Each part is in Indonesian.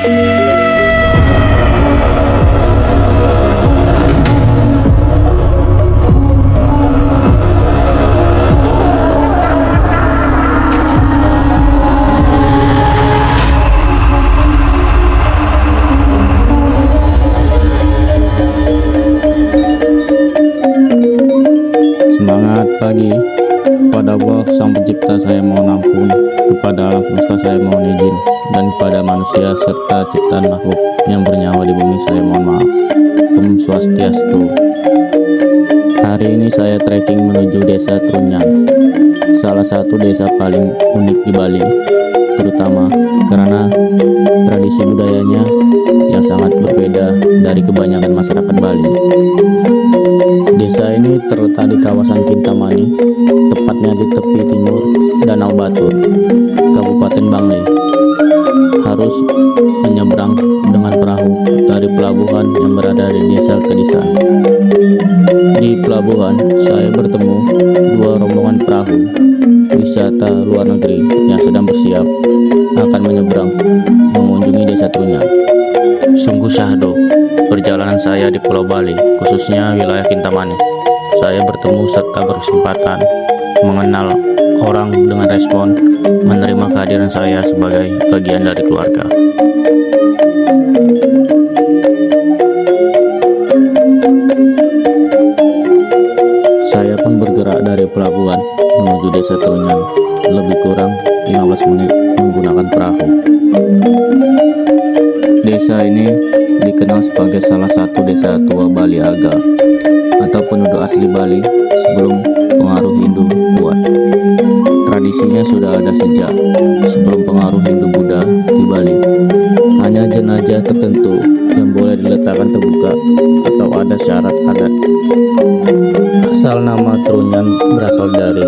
Semangat pagi. Kepada Allah Sang Pencipta saya mohon ampun, kepada alam semesta saya mohon izin, dan kepada manusia serta ciptaan makhluk yang bernyawa di bumi saya mohon maaf. Om Swastiastu. Hari ini saya trekking menuju desa Trunyan, salah satu desa paling unik di Bali, terutama karena tradisi budayanya yang sangat berbeda dari kebanyakan masyarakat Bali. Desa ini terletak di kawasan Kintamani, tepatnya di tepi timur Danau Batur, Kabupaten Bangli. Harus menyeberang dengan perahu dari pelabuhan yang berada di desa Kedisan. Di pelabuhan, saya bertemu dua rombongan perahu wisata luar negeri yang sedang bersiap akan menyeberang mengunjungi desa Trunyan. Sungguh syahdu perjalanan saya di Pulau Bali, khususnya wilayah Kintamani. Saya bertemu serta berkesempatan mengenal orang dengan respon menerima kehadiran saya sebagai bagian dari keluarga. Saya pun bergerak dari pelabuhan menuju desa Trunyan, lebih kurang 15 menit menggunakan perahu. Desa ini dikenal sebagai salah satu desa tua Bali Aga atau penduduk asli Bali sebelum pengaruh Hindu kuat. Tradisinya sudah ada sejak sebelum pengaruh Hindu Buddha di Bali. Hanya jenazah tertentu yang boleh diletakkan terbuka atau ada syarat adat. Asal nama Trunyan berasal dari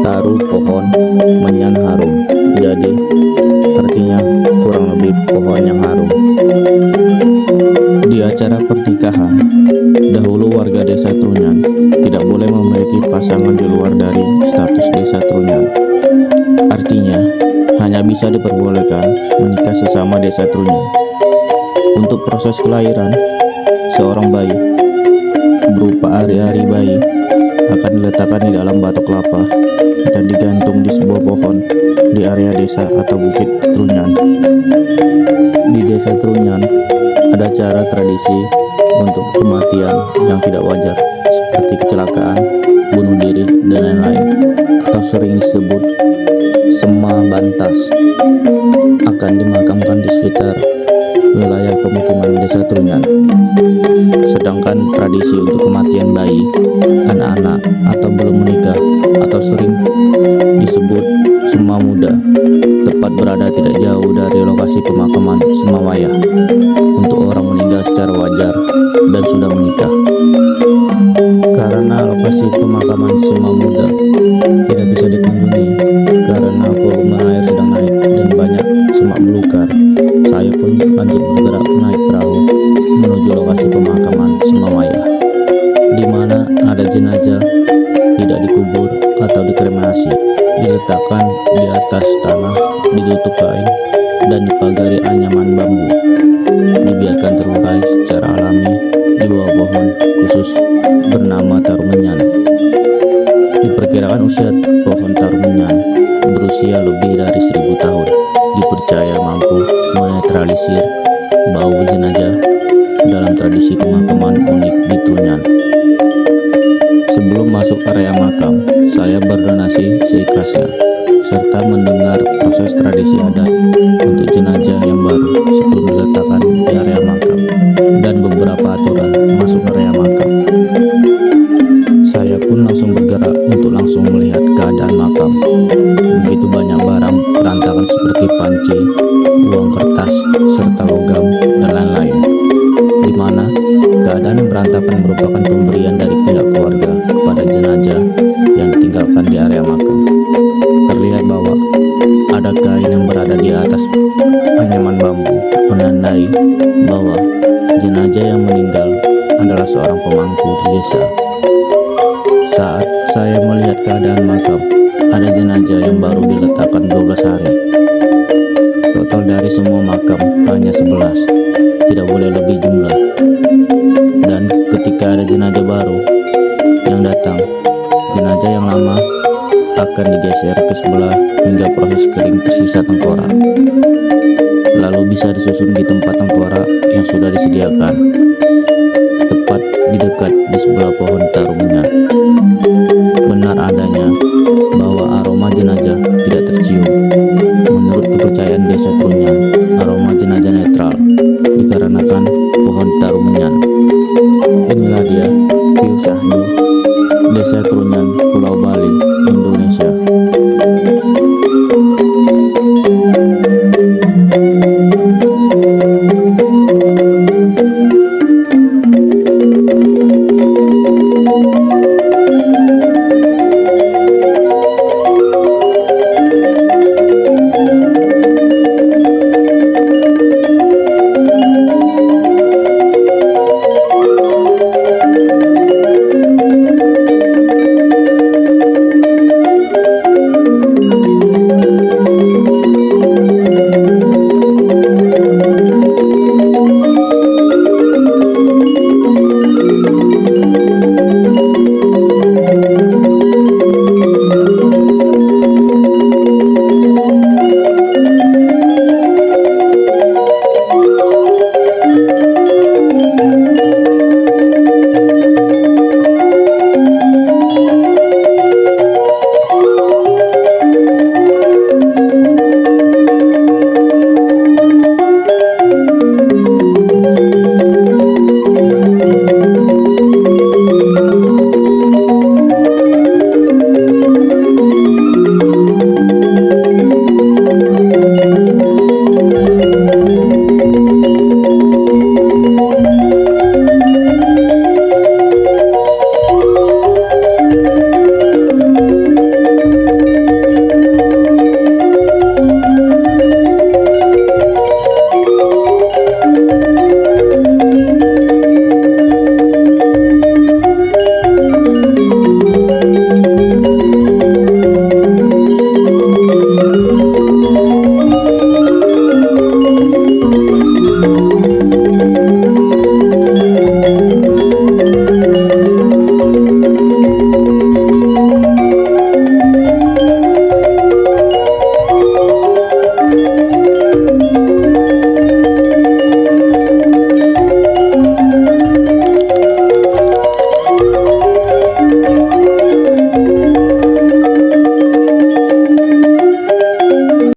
taru pohon menyan harum, jadi artinya kurang lebih pohon yang harum. Di acara pernikahan, dahulu warga desa Trunyan tidak boleh memiliki pasangan di luar dari status desa Trunyan. Artinya, hanya bisa diperbolehkan menikah sesama desa Trunyan. Untuk proses kelahiran, seorang bayi berupa ari-ari bayi akan diletakkan di dalam batok kelapa dan digantung di sebuah pohon di area desa atau bukit Trunyan. Di desa Trunyan ada cara tradisi untuk kematian yang tidak wajar seperti kecelakaan, bunuh diri, dan lain-lain, atau sering disebut sema bantas, akan dimakamkan di sekitar wilayah pemukiman desa Trunyan. Sedangkan tradisi untuk kematian bayi, anak-anak, atau belum menikah, atau sering disebut sema muda, tepat berada tidak jauh dari lokasi pemakaman Semawayah untuk orang meninggal secara wajar dan sudah menikah. Karena lokasi pemakaman Sema Muda tidak bisa dikunjungi karena volume air sedang naik dan banyak semak belukar, saya pun lanjut bergerak naik perahu menuju lokasi pemakaman Semawayah, di mana ada jenazah tidak dikubur atau dikremasi, diletakkan di atas tanah, ditutup kain, dan dipagari anyaman bambu, dibiarkan terurai secara alami di bawah pohon khusus bernama tarumenyan. Diperkirakan usia pohon tarumenyan berusia lebih dari 1000 tahun. Dipercaya mampu menetralisir bau jenazah dalam tradisi pemakaman unik di Trunyan. Sebelum masuk area makam, saya berdonasi seikhlasnya, serta mendengar proses tradisi adat untuk jenazah yang baru sebelum diletakkan di area makam, dan beberapa aturan masuk area makam. Saya pun langsung bergerak untuk langsung melihat keadaan makam. Begitu banyak barang berantakan seperti panci, uang kertas, serta logam, dan lain-lain, di mana keadaan yang berantakan merupakan pemberian dari pihak keluarga kepada jenazah yang ditinggalkan di area makam. Terlihat bahwa ada kain yang berada di atas anyaman bambu, menandai bahwa jenazah yang meninggal adalah seorang pemangku di desa. Saat saya melihat keadaan makam, ada jenazah yang baru diletakkan 12 hari. Total dari semua makam hanya 11, tidak boleh lebih jumlah. Dan ketika ada jenazah baru yang datang, jenazah yang lama akan digeser ke sebelah hingga proses kering tersisa tengkorak. Lalu bisa disusun di tempat tengkorak yang sudah disediakan, tepat di dekat di sebelah pohon tarumenyan. Benar adanya bahwa aroma jenazah tidak tercium. Menurut kepercayaan desa Trunyan, aroma jenazah netral dikarenakan pohon tarumenyan. Inilah dia view syahdu